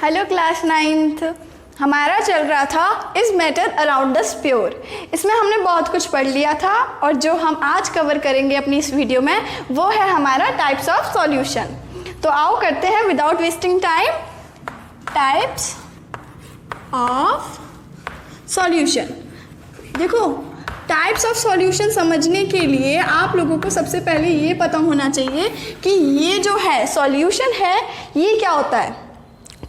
Hello class 9th। हमारा चल रहा था इज मैटर अराउंड द स्प्योर। इसमें हमने बहुत कुछ पढ़ लिया था और जो हम आज कवर करेंगे अपनी इस वीडियो में वो है हमारा टाइप्स ऑफ सॉल्यूशन। तो आओ करते हैं without wasting time types of solution. देखो, टाइप्स ऑफ सॉल्यूशन समझने के लिए आप लोगों को सबसे पहले ये पता होना चाहिए कि ये जो है सॉल्यूशन है ये क्या होता है।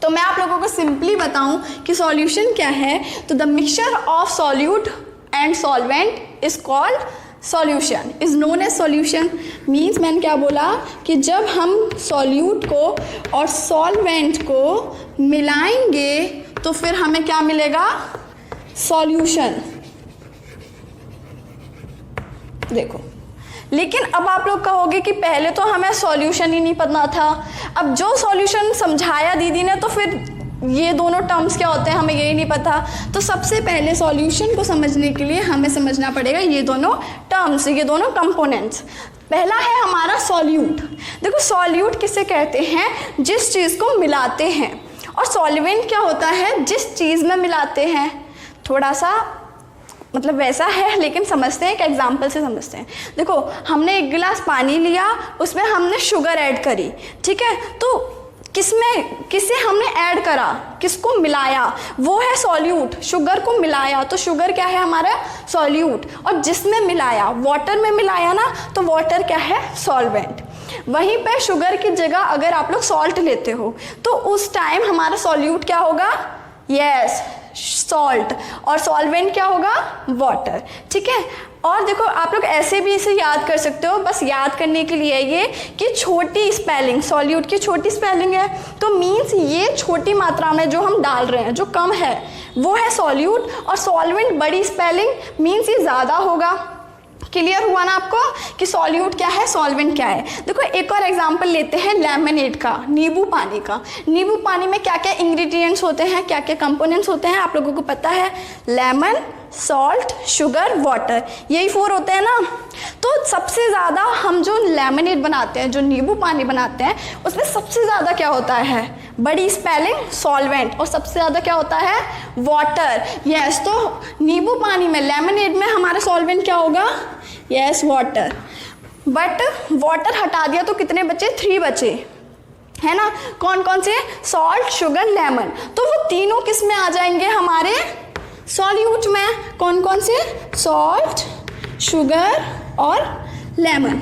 तो मैं आप लोगों को सिंपली बताऊं कि सॉल्यूशन क्या है, तो the mixture of solute and solvent is called solution, is known as solution. Means मैंने क्या बोला कि जब हम सॉल्यूट को और सॉल्वेंट को मिलाएंगे तो फिर हमें क्या मिलेगा, सॉल्यूशन। देखो, लेकिन अब आप लोग कहोगे कि पहले तो हमें सॉल्यूशन ही नहीं पता था, अब जो सॉल्यूशन समझाया दीदी ने तो फिर ये दोनों टर्म्स क्या होते हैं हमें यही नहीं पता। तो सबसे पहले सॉल्यूशन को समझने के लिए हमें समझना पड़ेगा ये दोनों टर्म्स, ये दोनों कंपोनेंट्स। पहला है हमारा सॉल्यूट। देखो, सॉल्यूट किसे कहते हैं, जिस चीज़ को मिलाते हैं, और सॉल्वेंट क्या होता है, जिस चीज़ में मिलाते हैं। थोड़ा सा मतलब वैसा है लेकिन समझते हैं, एक एग्जाम्पल से समझते हैं। देखो, हमने एक गिलास पानी लिया, उसमें हमने शुगर ऐड करी, ठीक है। तो किसे हमने ऐड करा, किसको मिलाया, वो है सॉल्यूट। शुगर को मिलाया तो शुगर क्या है हमारा, सॉल्यूट। और जिसमें मिलाया, वाटर में मिलाया ना, तो वाटर क्या है, सॉल्वेंट। वहीं पे शुगर की जगह अगर आप लोग सॉल्ट लेते हो तो उस टाइम हमारा सॉल्यूट क्या होगा, यस, सॉल्ट। और सॉल्वेंट क्या होगा, वाटर, ठीक है। और देखो, आप लोग ऐसे भी इसे याद कर सकते हो, बस याद करने के लिए ये कि छोटी स्पेलिंग, सॉल्यूट की छोटी स्पेलिंग है तो मीन्स ये छोटी मात्रा में जो हम डाल रहे हैं, जो कम है वो है सॉल्यूट। और सॉल्वेंट बड़ी स्पेलिंग मीन्स ये ज़्यादा होगा। क्लियर हुआ ना आपको कि सॉल्यूट क्या है, सॉल्वेंट क्या है। देखो, एक और एग्जांपल लेते हैं लेमनेड का, नींबू पानी का। नींबू पानी में क्या क्या इंग्रेडिएंट्स होते हैं, क्या क्या कंपोनेंट्स होते हैं, आप लोगों को पता है। लेमन, सॉल्ट, शुगर, वाटर, यही 4 होते हैं ना। तो सबसे ज़्यादा हम जो लेमनेड बनाते हैं, जो नींबू पानी बनाते हैं, उसमें सबसे ज़्यादा क्या होता है, बड़ी स्पेलिंग सॉल्वेंट, और सबसे ज़्यादा क्या होता है, वाटर। यस, तो नींबू पानी में, लेमनेड में हमारा सॉल्वेंट क्या होगा, यस, वाटर। बट वाटर हटा दिया तो कितने बचे, 3 बचे, है ना। कौन कौन से, सॉल्ट, शुगर, लेमन। तो वो तीनों किस में आ जाएंगे, हमारे सॉल्यूट में। कौन कौन से, सॉल्ट, शुगर और लेमन,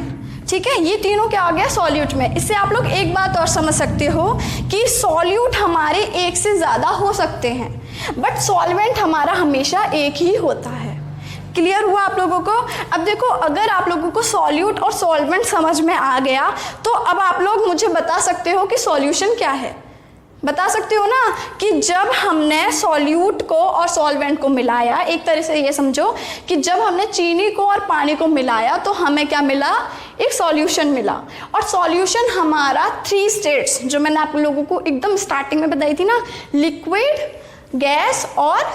ठीक है। ये तीनों क्या आ गया, सॉल्यूट में। इससे आप लोग एक बात और समझ सकते हो कि सॉल्यूट हमारे एक से ज़्यादा हो सकते हैं, बट सॉल्वेंट हमारा हमेशा एक ही होता है। क्लियर हुआ आप लोगों को। अब देखो, अगर आप लोगों को सॉल्यूट और सॉल्वेंट समझ में आ गया तो अब आप लोग मुझे बता सकते हो कि सॉल्यूशन क्या है। बता सकते हो ना कि जब हमने सॉल्यूट को और सॉल्वेंट को मिलाया, एक तरह से ये समझो कि जब हमने चीनी को और पानी को मिलाया तो हमें क्या मिला, एक सॉल्यूशन मिला। और सॉल्यूशन हमारा 3 स्टेट्स, जो मैंने आप लोगों को एकदम स्टार्टिंग में बताई थी ना, लिक्विड, गैस और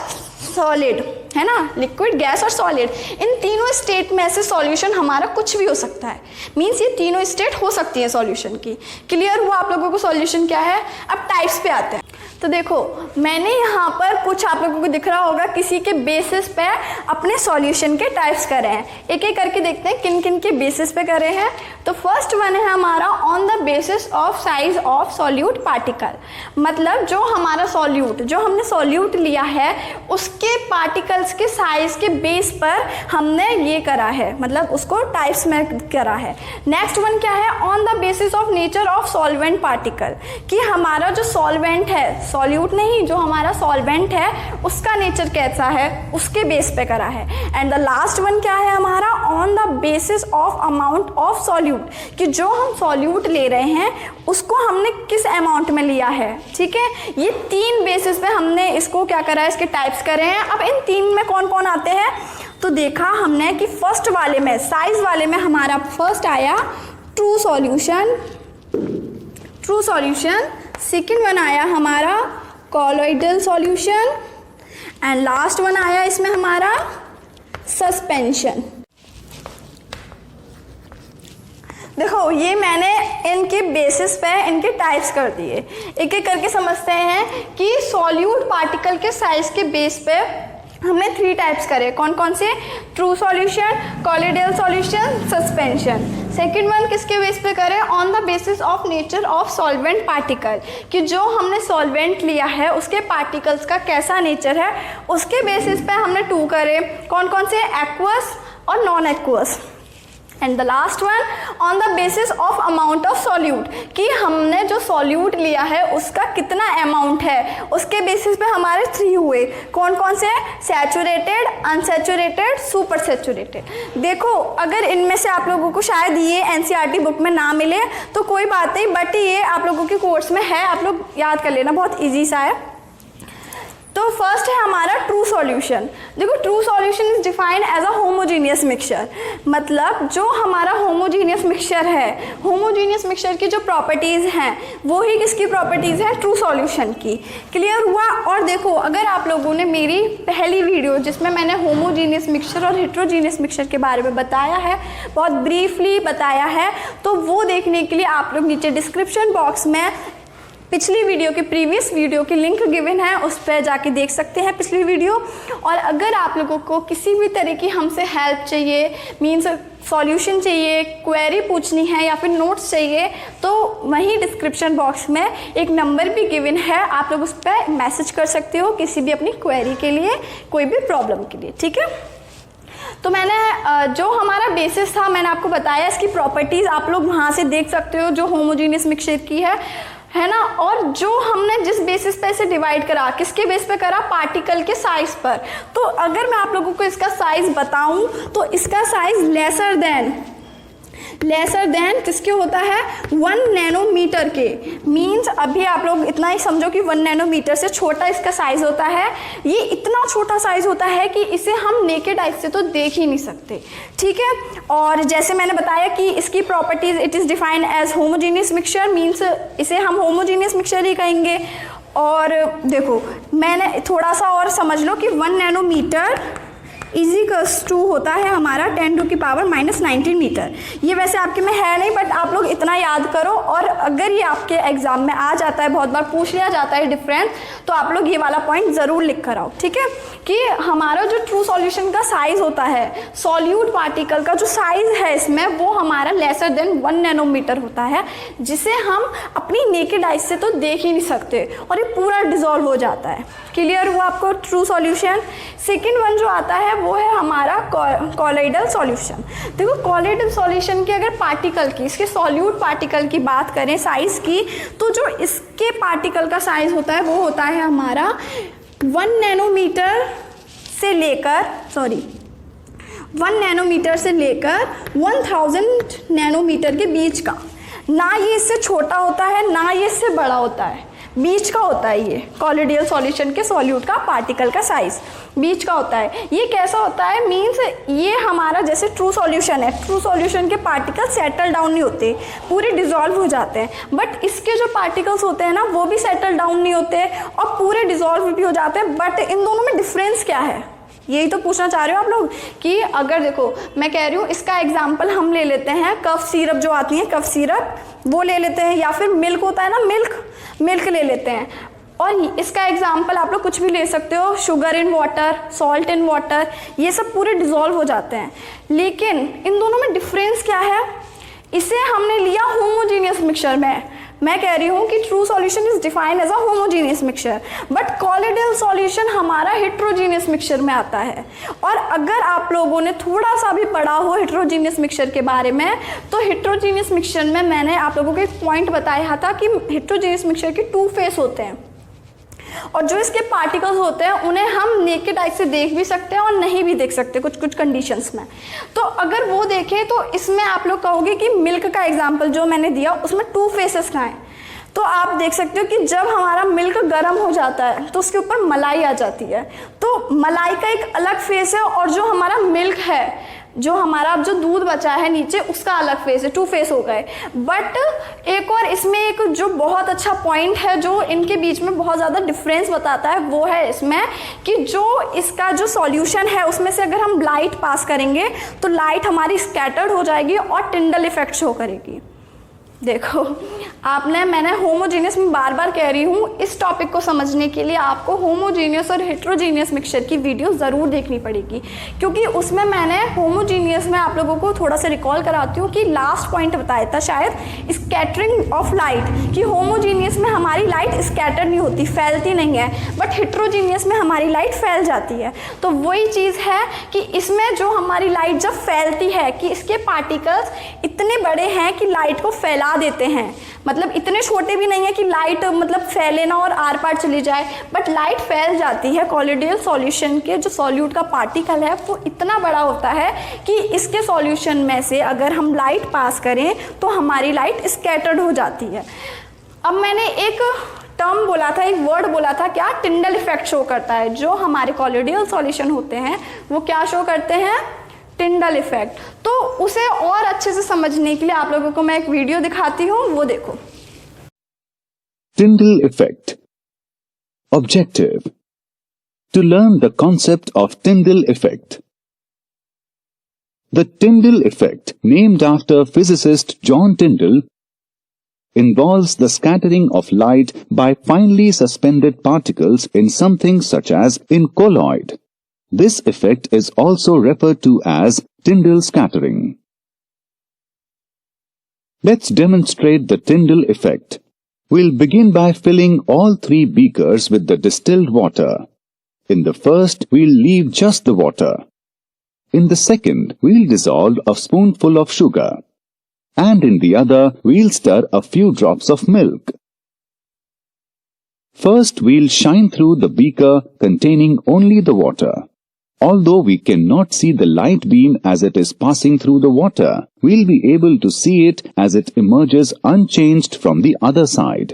सॉलिड, है ना। लिक्विड, गैस और सॉलिड, इन तीनों स्टेट में से सॉल्यूशन हमारा कुछ भी हो सकता है। मीन्स ये तीनों स्टेट हो सकती है सॉल्यूशन की। क्लियर हुआ आप लोगों को सॉल्यूशन क्या है। अब टाइप्स पे आते हैं। तो देखो, मैंने यहाँ पर कुछ आप लोगों को दिख रहा होगा किसी के बेसिस पे अपने सॉल्यूशन के टाइप्स करे हैं। एक एक करके देखते हैं किन किन के बेसिस पे करे हैं। तो फर्स्ट वन है हमारा on the basis of size of solute particle. मतलब जो हमारा सॉल्यूट, जो हमने सॉल्यूट लिया है उसके पार्टिकल्स के साइज के बेस पर हमने ये करा है, मतलब उसको टाइप्स में करा है। नेक्स्ट वन क्या है, on the basis of nature of solvent particle, कि हमारा जो सॉल्वेंट है, सॉल्यूट नहीं, जो हमारा सॉल्वेंट है उसका नेचर कैसा है, उसके बेस पे करा है। एंड द लास्ट वन क्या है हमारा, on the basis of amount of solute, कि जो हम सॉल्यूट ले रहे हैं उसको हमने किस अमाउंट में लिया है, ठीक है। ये 3 बेसिस पे हमने इसको क्या करा है, इसके टाइप्स करे हैं। अब इन 3 में कौन कौन आते हैं, तो देखा हमने कि फर्स्ट वाले में, साइज वाले में हमारा फर्स्ट आया true solution, true solution. Second one आया हमारा colloidal solution, and last one आया इसमें हमारा सस्पेंशन। देखो ये मैंने इनके बेसिस पे इनके टाइप्स कर दिए, एक एक करके समझते हैं कि सॉल्यूट पार्टिकल के साइज के बेस पे हमने 3 टाइप्स करे। कौन कौन से? True solution, colloidal solution, suspension. Second one किसके बेस पे करें? On the basis of nature of solvent particle, कि जो हमने सॉल्वेंट लिया है उसके पार्टिकल्स का कैसा नेचर है, उसके बेसिस पे हमने 2 करे। कौन कौन से? एक्वस और non aqueous. And the last one on the basis of amount of solute, कि हमने जो सॉल्यूट लिया है उसका कितना अमाउंट है, उसके बेसिस पे हमारे 3 हुए। कौन कौन से? Saturated, unsaturated, super saturated. देखो अगर इनमें से आप लोगों को शायद ये एनसीईआरटी बुक में ना मिले तो कोई बात नहीं, बट ये आप लोगों के कोर्स में है, आप लोग याद कर लेना, बहुत ईजी सा है। तो फर्स्ट है हमारा ट्रू सॉल्यूशन। देखो true solution is defined as a homogeneous mixture, मतलब जो हमारा होमोजीनियस मिक्सचर है, होमोजीनियस मिक्सचर की जो प्रॉपर्टीज़ हैं वो ही किसकी प्रॉपर्टीज़ हैं? ट्रू सॉल्यूशन की। क्लियर हुआ? और देखो अगर आप लोगों ने मेरी पहली वीडियो जिसमें मैंने होमोजीनियस मिक्सचर और हेट्रोजीनियस मिक्सचर के बारे में बताया है, बहुत ब्रीफली बताया है, तो वो देखने के लिए आप लोग नीचे डिस्क्रिप्शन बॉक्स में पिछली वीडियो के प्रीवियस वीडियो की लिंक गिवन है, उस पर जाके देख सकते हैं पिछली वीडियो। और अगर आप लोगों को किसी भी तरह की हमसे हेल्प चाहिए, मीन्स सॉल्यूशन चाहिए, क्वेरी पूछनी है या फिर नोट्स चाहिए, तो वहीं डिस्क्रिप्शन बॉक्स में एक नंबर भी गिवन है, आप लोग उस पर मैसेज कर सकते हो किसी भी अपनी क्वेरी के लिए, कोई भी प्रॉब्लम के लिए। ठीक है, तो मैंने जो हमारा बेसिस था मैंने आपको बताया, इसकी प्रॉपर्टीज़ आप लोग वहाँ से देख सकते हो जो होमोजीनियस मिक्सचर की है ना। और जो हमने जिस बेसिस पे इसे डिवाइड करा, किसके बेस पे करा? पार्टिकल के साइज पर। तो अगर मैं आप लोगों को इसका साइज बताऊं तो इसका साइज लेसर देन किसके होता है? 1 नैनोमीटर के। मीन्स अभी आप लोग इतना ही समझो कि 1 नैनोमीटर से छोटा इसका साइज होता है। ये इतना छोटा साइज होता है कि इसे हम नेकेड आई से तो देख ही नहीं सकते। ठीक है, और जैसे मैंने बताया कि इसकी properties it is defined as homogeneous mixture, means इसे हम होमोजीनियस मिक्सचर ही कहेंगे। और देखो मैंने थोड़ा सा और समझ लो कि 1 नैनोमीटर इजिकल्स टू होता है हमारा 10⁻⁻19 मीटर। ये वैसे आपके में है नहीं, बट आप लोग इतना याद करो, और अगर ये आपके एग्जाम में आ जाता है, बहुत बार पूछ लिया जाता है डिफरेंस, तो आप लोग ये वाला पॉइंट ज़रूर लिख कर आओ। ठीक है, कि हमारा जो ट्रू सॉल्यूशन का साइज होता है, सॉल्यूट पार्टिकल का जो साइज है इसमें, वो हमारा लेसर देन 1 नैनोमीटर होता है, जिसे हम अपनी नेकेड आई से तो देख ही नहीं सकते, और ये पूरा डिजॉल्व हो जाता है। क्लियर हुआ आपको ट्रू सॉल्यूशन? सेकेंड वन जो आता है वो है हमारा कॉलोइडल सॉल्यूशन। देखो कॉलोइडल सॉल्यूशन की अगर पार्टिकल की, इसके सॉल्यूट पार्टिकल की बात करें साइज की, तो जो इसके पार्टिकल का साइज होता है वो होता है हमारा 1 नैनोमीटर से लेकर 1000 नैनोमीटर के बीच का। ना ये इससे छोटा होता है ना ये इससे बड़ा होता है, बीच का होता है। ये कॉलोइडल सॉल्यूशन के सॉल्यूट का पार्टिकल का साइज बीच का होता है। ये कैसा होता है? मीन्स ये हमारा जैसे ट्रू सॉल्यूशन है, ट्रू सॉल्यूशन के पार्टिकल सेटल डाउन नहीं होते, पूरे डिजॉल्व हो जाते हैं, बट इसके जो पार्टिकल्स होते हैं ना वो भी सेटल डाउन नहीं होते और पूरे डिजॉल्व भी हो जाते हैं। बट इन दोनों में डिफरेंस क्या है, यही तो पूछना चाह रहे हो आप लोग। कि अगर देखो मैं कह रही हूँ, इसका एग्जाम्पल हम ले लेते हैं, कफ सिरप जो आती है, कफ सिरप वो ले लेते हैं, या फिर मिल्क होता है ना, मिल्क ले लेते हैं। और इसका एग्जाम्पल आप लोग कुछ भी ले सकते हो, sugar in water, salt in water, ये सब पूरे डिजॉल्व हो जाते हैं। लेकिन इन दोनों में डिफरेंस क्या है? इसे हमने लिया होमोजीनियस मिक्सचर में। मैं कह रही हूँ कि true solution is defined as a homogeneous mixture, but colloidal solution हमारा हेट्रोजीनियस मिक्सचर में आता है। और अगर आप लोगों ने थोड़ा सा भी पढ़ा हो हेट्रोजीनियस मिक्सचर के बारे में, तो हेट्रोजीनियस मिक्सचर में मैंने आप लोगों को एक पॉइंट बताया था कि हेट्रोजीनियस मिक्सचर के 2 फेस होते हैं, और जो इसके पार्टिकल्स होते हैं उन्हें हम नेकेड आई से देख भी सकते हैं और नहीं भी देख सकते कुछ कंडीशंस में। तो अगर वो देखें तो इसमें आप लोग कहोगे कि मिल्क का एग्जांपल जो मैंने दिया उसमें 2 फेसेस का है। तो आप देख सकते हो कि जब हमारा मिल्क गर्म हो जाता है तो उसके ऊपर मलाई आ जाती है, तो मलाई का एक अलग फेस है, और जो हमारा मिल्क है जो हमारा अब जो दूध बचा है नीचे उसका अलग फेस है, 2 फेस हो गए। बट एक और इसमें एक जो बहुत अच्छा पॉइंट है जो इनके बीच में बहुत ज़्यादा डिफरेंस बताता है वो है इसमें कि जो इसका जो सॉल्यूशन है उसमें से अगर हम लाइट पास करेंगे तो लाइट हमारी स्कैटर्ड हो जाएगी और टिंडल इफेक्ट शो करेगी। देखो मैंने होमोजीनियस में बार बार कह रही हूँ, इस टॉपिक को समझने के लिए आपको होमोजीनियस और हेट्रोजीनियस मिक्सचर की वीडियो ज़रूर देखनी पड़ेगी, क्योंकि उसमें मैंने होमोजीनियस में आप लोगों को थोड़ा सा रिकॉल कराती हूँ कि लास्ट पॉइंट बताया था शायद, स्कैटरिंग ऑफ लाइट, कि होमोजीनियस में हमारी लाइट स्कैटर नहीं होती, फैलती नहीं है, बट हेट्रोजीनियस में हमारी लाइट फैल जाती है। तो वही चीज़ है कि इसमें जो हमारी लाइट जब फैलती है कि इसके पार्टिकल्स इतने बड़े हैं कि लाइट को फैला देते हैं, मतलब इतने छोटे भी नहीं है कि लाइट मतलब फैले ना और आर पार चली जाए, बट लाइट फैल जाती है। कॉलोइडल सॉल्यूशन के जो सॉल्यूट का पार्टिकल है वो इतना बड़ा होता है कि इसके सॉल्यूशन में से अगर हम लाइट पास करें तो हमारी लाइट स्कैटर्ड हो जाती है। अब मैंने एक टर्म बोला था, एक वर्ड बोला था, क्या? टिंडल इफेक्ट शो करता है। जो हमारे कॉलोइडल सॉल्यूशन होते हैं वो क्या शो करते हैं? Tyndall effect. तो उसे और अच्छे से समझने के लिए आप लोगों को मैं एक वीडियो दिखाती हूँ, वो देखो। Tyndall effect. Objective: to learn the concept of Tyndall effect. The Tyndall effect, named after physicist John Tyndall, involves the scattering of light by finely suspended particles in something such as in colloid. This effect is also referred to as Tyndall scattering. Let's demonstrate the Tyndall effect. We'll begin by filling all 3 beakers with the distilled water. In the first, we'll leave just the water. In the second, we'll dissolve a spoonful of sugar. And in the other, we'll stir a few drops of milk. First, we'll shine through the beaker containing only the water. Although we cannot see the light beam as it is passing through the water, we'll be able to see it as it emerges unchanged from the other side.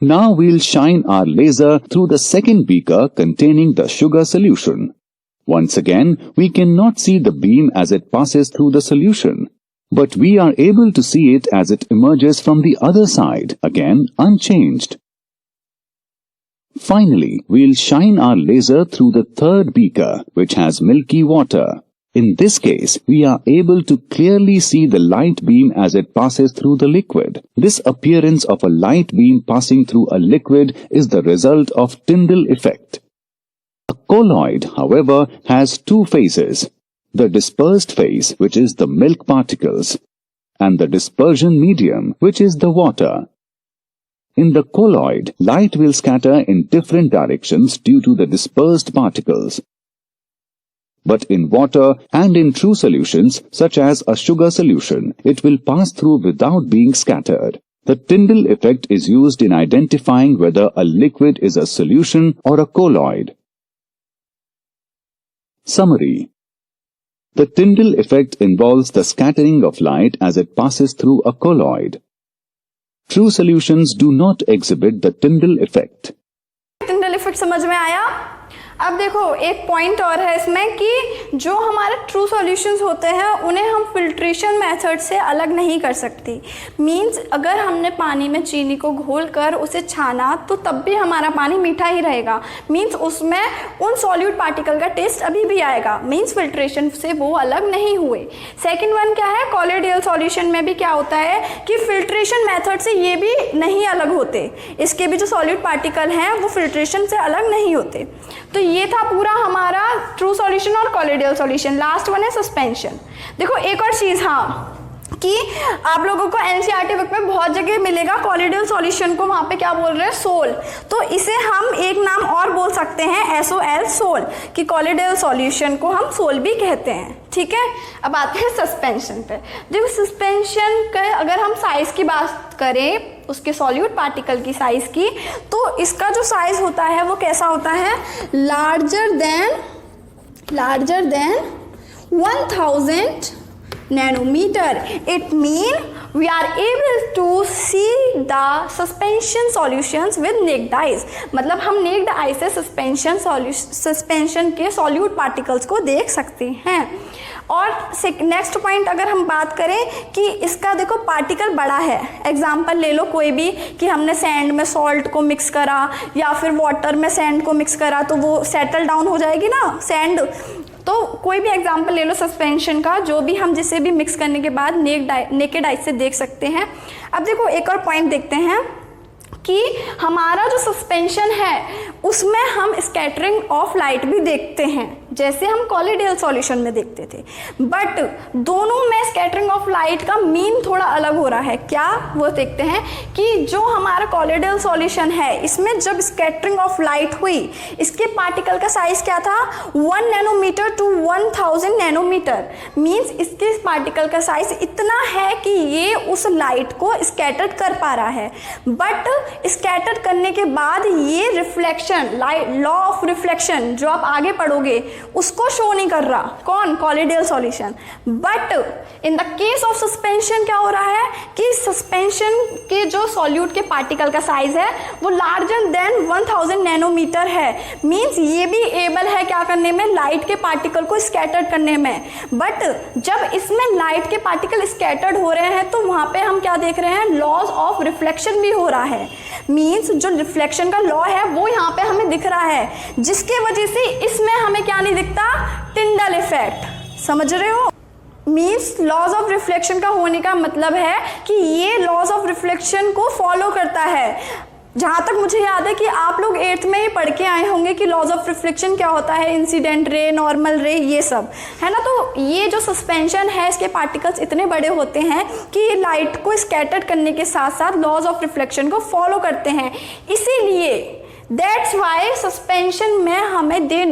Now we'll shine our laser through the second beaker containing the sugar solution. Once again, we cannot see the beam as it passes through the solution, but we are able to see it as it emerges from the other side, again unchanged. Finally, we'll shine our laser through the third beaker, which has milky water. In this case, we are able to clearly see the light beam as it passes through the liquid. This appearance of a light beam passing through a liquid is the result of Tyndall effect. A colloid, however, has 2 phases: the dispersed phase, which is the milk particles, and the dispersion medium, which is the water. In the colloid, light will scatter in different directions due to the dispersed particles. But in water and in true solutions, such as a sugar solution, it will pass through without being scattered. The Tyndall effect is used in identifying whether a liquid is a solution or a colloid. Summary: the Tyndall effect involves the scattering of light as it passes through a colloid. True solutions do not exhibit the Tyndall effect. Tyndall effect समझ में आया? अब देखो एक point और है इसमें कि जो हमारे ट्रू सॉल्यूशंस होते हैं उन्हें हम फिल्ट्रेशन मेथड से अलग नहीं कर सकती। मींस अगर हमने पानी में चीनी को घोल कर उसे छाना तो तब भी हमारा पानी मीठा ही रहेगा। मींस उसमें उन सॉल्यूट पार्टिकल का टेस्ट अभी भी आएगा। मींस फिल्ट्रेशन से वो अलग नहीं हुए। सेकेंड वन क्या है? कॉलोइडल सॉल्यूशन में भी क्या होता है कि फिल्ट्रेशन मेथड से ये भी नहीं अलग होते, इसके भी जो सॉल्यूट पार्टिकल हैं वो फिल्ट्रेशन से अलग नहीं होते। तो ये था पूरा हमारा ट्रू सॉल्यूशन और कॉलोइडल सॉल्यूशन। लास्ट वन है सस्पेंशन। देखो एक और चीज़, हाँ, कि आप लोगों को एनसीईआरटी बुक में बहुत जगह मिलेगा कॉलोइडल सॉल्यूशन को वहाँ पे क्या बोल रहे हैं? सोल। तो इसे हम एक नाम और बोल सकते हैं SOL, सोल, कि कॉलोइडल सॉल्यूशन को हम सोल भी कहते हैं। ठीक है, अब आते हैं सस्पेंशन पे। देखो सस्पेंशन का अगर हम साइज़ की बात करें, उसके सॉल्यूट पार्टिकल की साइज़ की, तो इसका जो साइज़ होता है वो कैसा होता है? Larger than 1000 nanometer. It mean we are able to see the suspension solutions with naked eyes। मतलब हम naked eye से सस्पेंशन के सॉल्यूट पार्टिकल्स को देख सकते हैं। और नेक्स्ट पॉइंट अगर हम बात करें कि इसका देखो पार्टिकल बड़ा है, एग्जांपल ले लो कोई भी कि हमने सैंड में सॉल्ट को मिक्स करा या फिर वाटर में सैंड को मिक्स करा तो वो सेटल डाउन हो जाएगी ना सैंड। तो कोई भी एग्जांपल ले लो सस्पेंशन का, जो भी हम जिसे भी मिक्स करने के बाद नेकेड आई से देख सकते हैं। अब देखो एक और पॉइंट देखते हैं कि हमारा जो सस्पेंशन है उसमें हम स्कैटरिंग ऑफ लाइट भी देखते हैं, जैसे हम कॉलिडियल सॉल्यूशन में देखते थे, बट दोनों में स्कैटरिंग ऑफ लाइट का मीन थोड़ा अलग हो रहा है। क्या वो देखते हैं कि जो हमारा कॉलिडियल सॉल्यूशन है इसमें जब स्कैटरिंग ऑफ लाइट हुई, इसके पार्टिकल का साइज क्या था 1 नैनोमीटर टू 1000 नैनोमीटर। मीन्स इसके पार्टिकल का साइज इतना है कि ये उस लाइट को स्कैटर कर पा रहा है, बट स्कैटर करने के बाद ये रिफ्लेक्शन लॉ ऑफ रिफ्लेक्शन जो आप आगे पढ़ोगे उसको शो नहीं कर रहा। कौन? Colloidal solution. But in the case of suspension क्या हो रहा है कि सस्पेंशन के जो सॉल्यूट के पार्टिकल का साइज है वो लार्जर देन 1000 नैनोमीटर है। मींस ये भी एबल है क्या करने में, लाइट के पार्टिकल को स्कैटर्ड करने में। बट जब इसमें लाइट के पार्टिकल स्कैटर्ड हो रहे हैं तो वहां पे हम क्या देख रहे हैं, लॉज ऑफ रिफ्लेक्शन भी हो रहा है। मींस जो रिफ्लेक्शन का लॉ है वो यहाँ पे हमें दिख रहा है, जिसके वजह से इसमें हमें क्या नहीं दिखता, टिंडल इफेक्ट। समझ रहे हो? मीन्स लॉज ऑफ रिफ्लेक्शन का होने का मतलब है कि ये लॉज ऑफ रिफ्लेक्शन को फॉलो करता है। जहाँ तक मुझे याद है कि आप लोग 8th में ही पढ़ के आए होंगे कि लॉज ऑफ रिफ्लेक्शन क्या होता है, इंसिडेंट रे, नॉर्मल रे, ये सब है ना। तो ये जो सस्पेंशन है इसके पार्टिकल्स इतने बड़े होते हैं कि लाइट को स्कैटर करने के साथ साथ लॉज ऑफ रिफ्लेक्शन को फॉलो करते हैं। इसीलिए दैट्स वाई सस्पेंशन में हमें they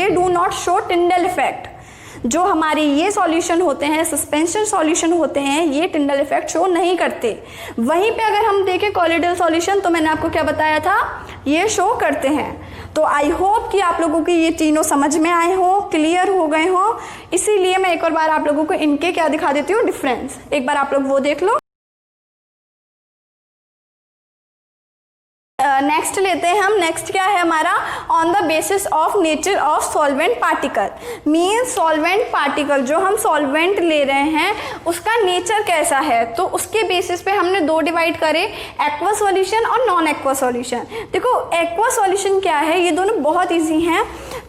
do not show Tyndall effect. जो हमारे ये सॉल्यूशन होते हैं, सस्पेंशन सॉल्यूशन होते हैं, ये टिंडल इफेक्ट शो नहीं करते। वहीं पे अगर हम देखें कॉलिडियल सॉल्यूशन तो मैंने आपको क्या बताया था, ये शो करते हैं। तो आई होप कि आप लोगों की ये तीनों समझ में आए हो, क्लियर हो गए हो। इसीलिए मैं एक और बार आप लोगों को इनके क्या दिखा देती हूँ, डिफरेंस। एक बार आप लोग वो देख लो। नेक्स्ट लेते हैं हम। नेक्स्ट क्या है हमारा, on the basis of nature of solvent particle. Means solvent particle जो हम सॉल्वेंट ले रहे हैं उसका नेचर कैसा है, तो उसके बेसिस पे हमने दो डिवाइड करे, एक्वा सॉल्यूशन और नॉन एक्वा सॉल्यूशन। देखो एक्वा सॉल्यूशन क्या है, ये दोनों बहुत ईजी हैं।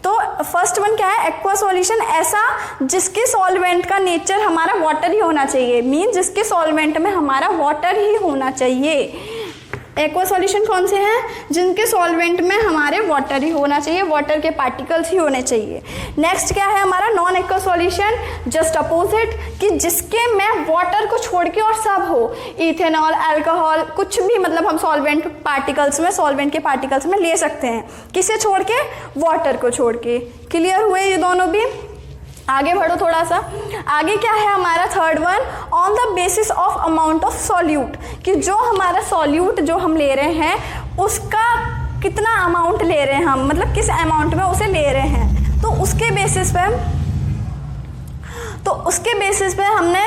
तो फर्स्ट वन क्या है, एक्वा सॉल्यूशन ऐसा जिसके सॉल्वेंट का नेचर हमारा वाटर ही होना चाहिए। मीन्स जिसके सॉल्वेंट में हमारा वाटर ही होना चाहिए। एक्वा सॉल्यूशन कौन से हैं, जिनके सॉल्वेंट में हमारे वाटर ही होना चाहिए, वाटर के पार्टिकल्स ही होने चाहिए। नेक्स्ट क्या है हमारा, non aqua solution, just opposite, कि जिसके में वाटर को छोड़ के और सब हो, इथेनॉल, अल्कोहल, कुछ भी, मतलब हम सॉल्वेंट पार्टिकल्स में, सॉल्वेंट के पार्टिकल्स में ले सकते हैं। किसे छोड़ के, वाटर को छोड़ के। क्लियर हुए ये दोनों भी? आगे बढ़ो थोड़ा सा। आगे क्या है हमारा third one, on the basis of amount of solute, कि जो हमारा सॉल्यूट जो हम ले रहे हैं उसका कितना अमाउंट ले रहे हैं हम, मतलब किस अमाउंट में उसे ले रहे हैं। तो उसके बेसिस पे हमने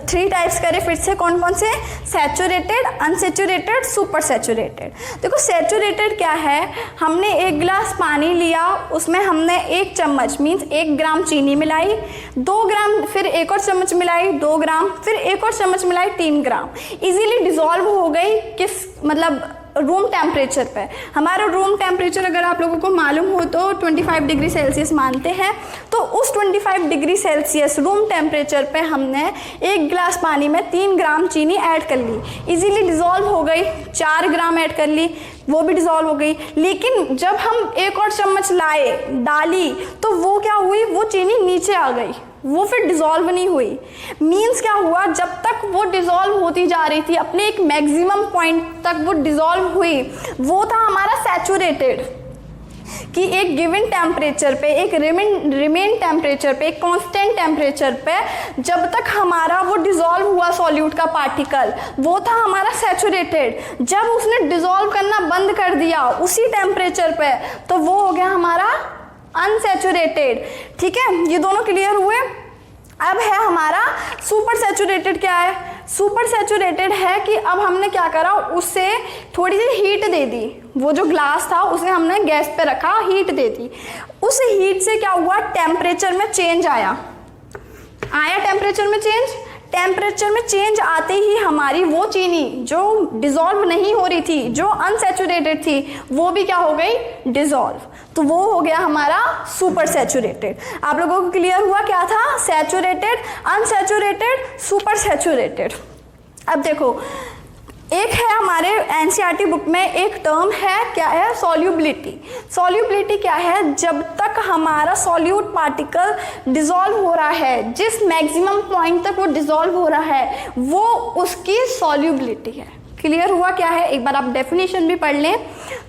3 टाइप्स करे फिर से। कौन कौन से, सैचुरेटेड, अनसैचुरेटेड, सुपर सैचुरेटेड। देखो सैचुरेटेड क्या है, हमने 1 गिलास पानी लिया, उसमें हमने 1 चम्मच मीन्स 1 ग्राम चीनी मिलाई, 2 ग्राम, फिर 1 और चम्मच मिलाई 2 ग्राम, फिर 1 और चम्मच मिलाई 3 ग्राम। इजीली डिजॉल्व हो गई किस, मतलब रूम टेम्परेचर पे। हमारा रूम टेम्परेचर अगर आप लोगों को मालूम हो तो 25 डिग्री सेल्सियस मानते हैं। तो उस 25 डिग्री सेल्सियस रूम टेम्परेचर पे हमने 1 गिलास पानी में 3 ग्राम चीनी ऐड कर ली, इजीली डिज़ोल्व हो गई। 4 ग्राम ऐड कर ली, वो भी डिज़ोल्व हो गई। लेकिन जब हम 1 और चम्मच लाए, डाली, तो वो क्या हुई, वो चीनी नीचे आ गई, वो फिर डिज़ोल्व नहीं हुई। मीन्स क्या हुआ, जब तक वो डिज़ोल्व होती जा रही थी, अपने एक मैक्सिमम पॉइंट तक वो डिज़ोल्व हुई, वो था हमारा सैचुरेटेड, कि एक गिवन टेम्परेचर पे, एक रिमेन टेम्परेचर पे, एक कांस्टेंट टेम्परेचर पे जब तक हमारा वो डिज़ोल्व हुआ सॉल्यूट का पार्टिकल, वो था हमारा सैचुरेटेड। जब उसने डिज़ोल्व करना बंद कर दिया उसी टेम्परेचर पे, तो वो हो गया हमारा अनसैचुरेटेड। ठीक है, ये दोनों क्लियर हुए। अब है हमारा सुपर सैचुरेटेड। क्या है, सुपर सैचुरेटेड है कि अब हमने क्या करा, उससे थोड़ी सी हीट दे दी, वो जो ग्लास था उसे हमने गैस पे रखा, हीट दे दी, उस हीट से क्या हुआ, टेम्परेचर में चेंज आया टेम्परेचर में चेंज आते ही हमारी वो चीनी जो डिसॉल्व नहीं हो रही थी, जो अनसैचुरेटेड थी, वो भी क्या हो गई, डिसॉल्व। तो वो हो गया हमारा सुपर सैचुरेटेड। आप लोगों को क्लियर हुआ क्या था, सैचुरेटेड, अनसैचुरेटेड, सुपर सैचुरेटेड। अब देखो एक है हमारे एनसीईआरटी बुक में एक टर्म है, क्या है, सॉल्युबिलिटी। सॉल्युबिलिटी क्या है, जब तक हमारा सॉल्यूट पार्टिकल डिसॉल्व हो रहा है, जिस मैक्सिमम पॉइंट तक वो डिसॉल्व हो रहा है, वो उसकी सॉल्युबिलिटी है। क्लियर हुआ क्या है, एक बार आप डेफिनेशन भी पढ़ लें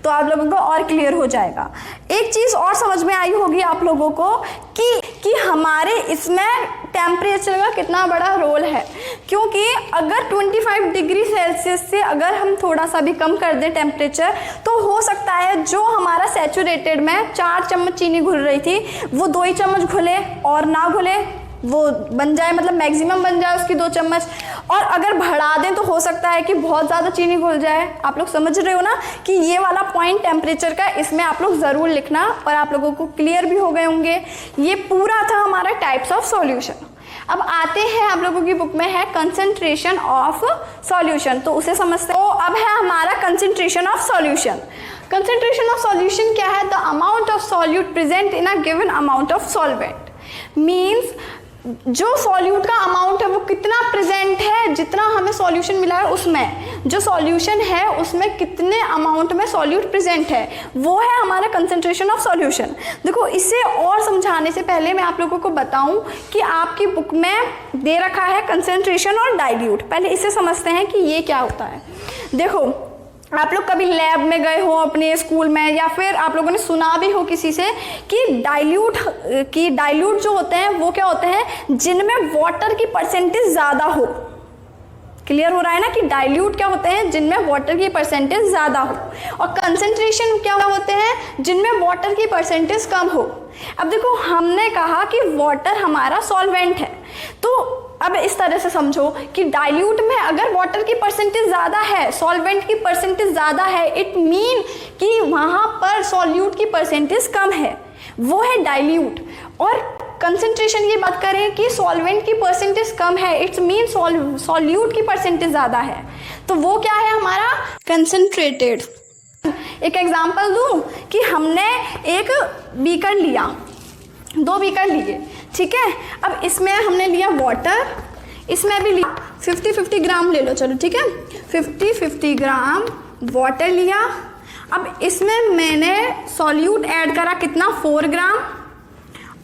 तो आप लोगों को और क्लियर हो जाएगा। एक चीज़ और समझ में आई होगी आप लोगों को कि हमारे इसमें टेम्परेचर का कितना बड़ा रोल है, क्योंकि अगर 25 डिग्री सेल्सियस से अगर हम थोड़ा सा भी कम कर दें टेम्परेचर, तो हो सकता है जो हमारा सैचुरेटेड में 4 चम्मच चीनी घुल रही थी, वो 2 ही चम्मच घुले और ना घुले, वो बन जाए, मतलब मैक्सिमम बन जाए उसकी 2 चम्मच, और अगर बढ़ा दें तो हो सकता है कि बहुत ज़्यादा चीनी घुल जाए। आप लोग समझ रहे हो ना कि ये वाला पॉइंट टेम्परेचर का, इसमें आप लोग ज़रूर लिखना, और आप लोगों को क्लियर भी हो गए होंगे। ये पूरा था हमारा टाइप्स ऑफ सॉल्यूशन। अब आते हैं, आप लोगों की बुक में है कंसंट्रेशन ऑफ सॉल्यूशन, तो उसे समझते हैं। तो अब है हमारा concentration of solution. Concentration of solution क्या है, the amount of solute present in a given amount of solvent. Means जो सॉल्यूट का अमाउंट है वो कितना प्रेजेंट है, जितना हमें सॉल्यूशन मिला है उसमें, जो सॉल्यूशन है उसमें कितने अमाउंट में सॉल्यूट प्रेजेंट है, वो है हमारा कंसंट्रेशन ऑफ सॉल्यूशन। देखो इसे और समझाने से पहले मैं आप लोगों को बताऊं कि आपकी बुक में दे रखा है कंसंट्रेशन और डाइल्यूट। पहले इसे समझते हैं कि ये क्या होता है। देखो आप लोग कभी लैब में गए हो अपने स्कूल में, या फिर आप लोगों ने सुना भी हो किसी से कि डाइल्यूट जो होते हैं वो क्या होते हैं, जिनमें वाटर की परसेंटेज ज़्यादा हो। क्लियर हो रहा है ना कि डाइल्यूट क्या होते हैं, जिनमें वाटर की परसेंटेज ज़्यादा हो, और कंसंट्रेशन क्या होते हैं, जिनमें वाटर की परसेंटेज कम हो। अब देखो हमने कहा कि वाटर हमारा सॉल्वेंट है, तो अब इस तरह से समझो कि डाइल्यूट में अगर वाटर की परसेंटेज ज़्यादा है, सॉल्वेंट की परसेंटेज ज़्यादा है, इट मीन कि वहाँ पर सॉल्यूट की परसेंटेज कम है, वो है डाइल्यूट। और कंसंट्रेशन की बात करें कि सॉल्वेंट की परसेंटेज कम है, इट्स मीन सॉल्यूट की परसेंटेज ज़्यादा है, तो वो क्या है हमारा कंसंट्रेटेड। एक एग्जांपल दूं कि हमने एक बीकर लिया, 2 बीकर लिए, ठीक है। अब इसमें हमने लिया वाटर, इसमें भी लिया 50-50 ग्राम ले लो, चलो ठीक है, 50-50 ग्राम वाटर लिया। अब इसमें मैंने सॉल्यूट ऐड करा कितना, 4 ग्राम,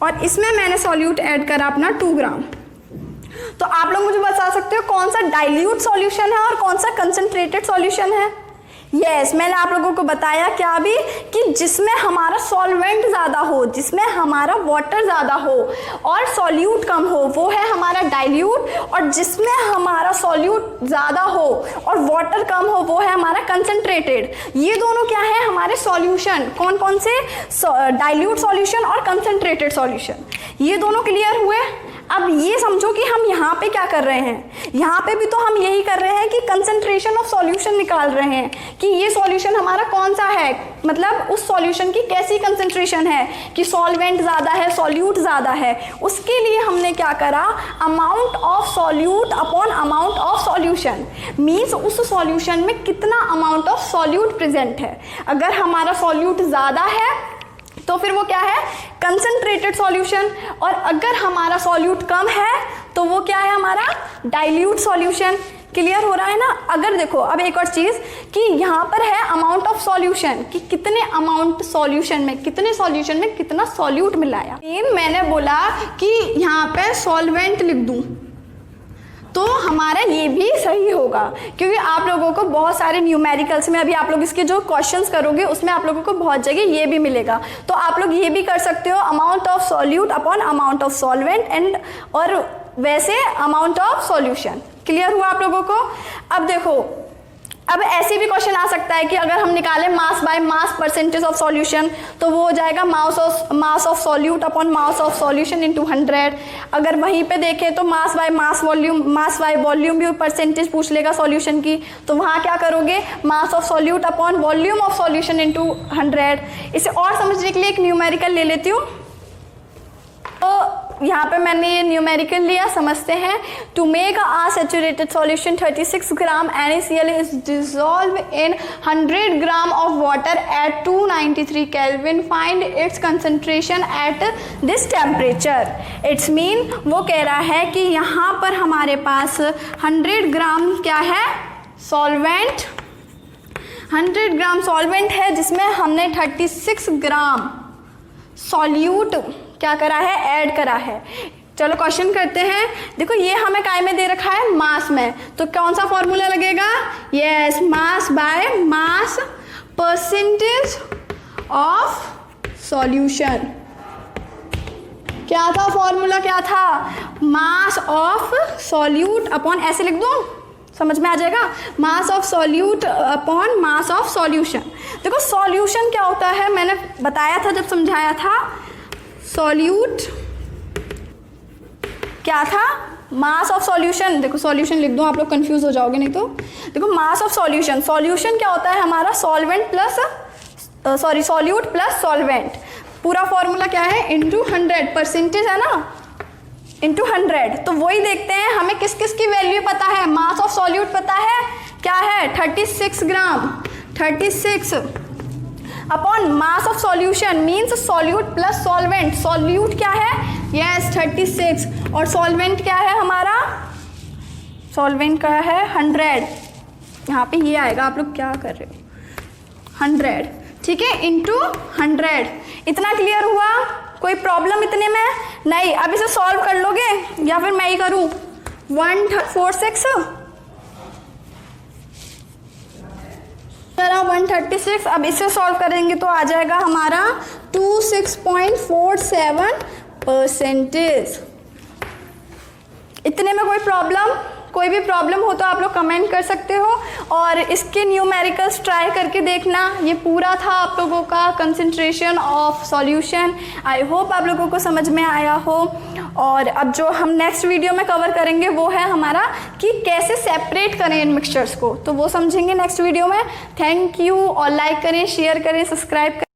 और इसमें मैंने सॉल्यूट ऐड करा अपना 2 ग्राम। तो आप लोग मुझे बता सकते हो कौन सा डाइल्यूट सॉल्यूशन है और कौन सा कंसंट्रेटेड सॉल्यूशन है। यस, मैंने आप लोगों को बताया क्या भी, कि जिसमें हमारा सॉल्वेंट ज़्यादा हो, जिसमें हमारा वाटर ज़्यादा हो और सॉल्यूट कम हो, वो है हमारा डाइल्यूट, और जिसमें हमारा सॉल्यूट ज़्यादा हो और वाटर कम हो, वो है हमारा कंसंट्रेटेड। ये दोनों क्या है हमारे सॉल्यूशन, कौन कौन से, डाइल्यूट सॉल्यूशन और कंसंट्रेटेड सॉल्यूशन। ये दोनों क्लियर हुए। अब ये समझो कि हम यहाँ पे क्या कर रहे हैं, यहाँ पे भी तो हम यही कर रहे हैं कि कंसंट्रेशन ऑफ सॉल्यूशन निकाल रहे हैं कि ये सॉल्यूशन हमारा कौन सा है, मतलब उस सॉल्यूशन की कैसी कंसंट्रेशन है, कि सॉल्वेंट ज़्यादा है, सॉल्यूट ज़्यादा है। उसके लिए हमने क्या करा, amount of solute upon amount of solution, means उस सॉल्यूशन में कितना अमाउंट ऑफ सॉल्यूट प्रेजेंट है। अगर हमारा सॉल्यूट ज़्यादा है तो फिर वो क्या है, कंसंट्रेटेड सॉल्यूशन, और अगर हमारा सॉल्यूट कम है तो वो क्या है हमारा डाइल्यूट सॉल्यूशन। क्लियर हो रहा है ना। अगर देखो अब एक और चीज़ कि यहाँ पर है अमाउंट ऑफ सॉल्यूशन, कि कितने अमाउंट सॉल्यूशन में, कितने सॉल्यूशन में कितना सॉल्यूट मिलाया। मैंने बोला कि यहाँ पे सॉल्वेंट लिख दूँ तो हमारा ये भी सही होगा, क्योंकि आप लोगों को बहुत सारे न्यूमेरिकल्स में अभी आप लोग इसके जो क्वेश्चंस करोगे उसमें आप लोगों को बहुत जगह ये भी मिलेगा, तो आप लोग ये भी कर सकते हो amount of solute upon amount of solvent and, और वैसे अमाउंट ऑफ सॉल्यूशन। क्लियर हुआ आप लोगों को। अब देखो अब ऐसे भी क्वेश्चन आ सकता है कि अगर हम निकालें mass by mass percentage of solution, तो वो हो जाएगा mass of solute upon mass of solution into 100। अगर वहीं पे देखें तो मास बाय वॉल्यूम भी परसेंटेज पूछ लेगा सॉल्यूशन की, तो वहाँ क्या करोगे, mass of solute upon volume of solution into 100। इसे और समझने के लिए एक न्यूमेरिकल ले लेती हूँ। तो यहाँ पे मैंने ये न्यूमेरिकल लिया, समझते हैं। To make a saturated solution 36 gram NaCl is dissolve in 100 gram of water at 293 kelvin, find its concentration at this temperature. Its mean वो कह रहा है कि यहाँ पर हमारे पास 100 ग्राम क्या है, सॉल्वेंट, 100 ग्राम सॉल्वेंट है जिसमें हमने 36 ग्राम सॉल्यूट क्या करा है, ऐड करा है। चलो क्वेश्चन करते हैं। देखो ये हमें काय में दे रखा है, मास में, तो कौन सा फॉर्मूला लगेगा, yes, mass by mass percentage of solution. क्या था फॉर्मूला, क्या था, मास ऑफ सॉल्यूट अपॉन, ऐसे लिख दूं, समझ में आ जाएगा, mass of solute upon mass of solution. देखो सॉल्यूशन क्या होता है, मैंने बताया था जब समझाया था, सॉल्यूट क्या था, मास ऑफ सॉल्यूशन। देखो सॉल्यूशन लिख दो, आप लोग कंफ्यूज हो जाओगे नहीं तो। देखो मास ऑफ सॉल्यूशन, सॉल्यूशन क्या होता है हमारा, solvent plus solute plus solvent. पूरा फॉर्मूला क्या है, इनटू 100, परसेंटेज है ना, इनटू 100। तो वही देखते हैं हमें किस किस की वैल्यू पता है। मास ऑफ सॉल्यूट पता है क्या है, 36 ग्राम, 36 upon mass of solution means solute plus solvent. Solute क्या है, यस 36, और सॉल्वेंट क्या है हमारा, सॉल्वेंट का है 100। यहाँ पे ये आएगा, आप लोग क्या कर रहे हो, 100, ठीक है, इंटू 100। इतना क्लियर हुआ, कोई प्रॉब्लम इतने में नहीं। अब इसे सॉल्व कर लोगे या फिर मैं ही करूँ, 146 136। अब इसे सॉल्व करेंगे तो आ जाएगा हमारा 26.47%। इतने में कोई भी प्रॉब्लम हो तो आप लोग कमेंट कर सकते हो, और इसके न्यूमेरिकल्स ट्राई करके देखना। ये पूरा था आप लोगों का concentration of solution. I hope आप लोगों को समझ में आया हो। और अब जो हम नेक्स्ट वीडियो में कवर करेंगे वो है हमारा कि कैसे सेपरेट करें इन मिक्सचर्स को, तो वो समझेंगे नेक्स्ट वीडियो में। थैंक यू, और लाइक करें, शेयर करें, सब्सक्राइब करें।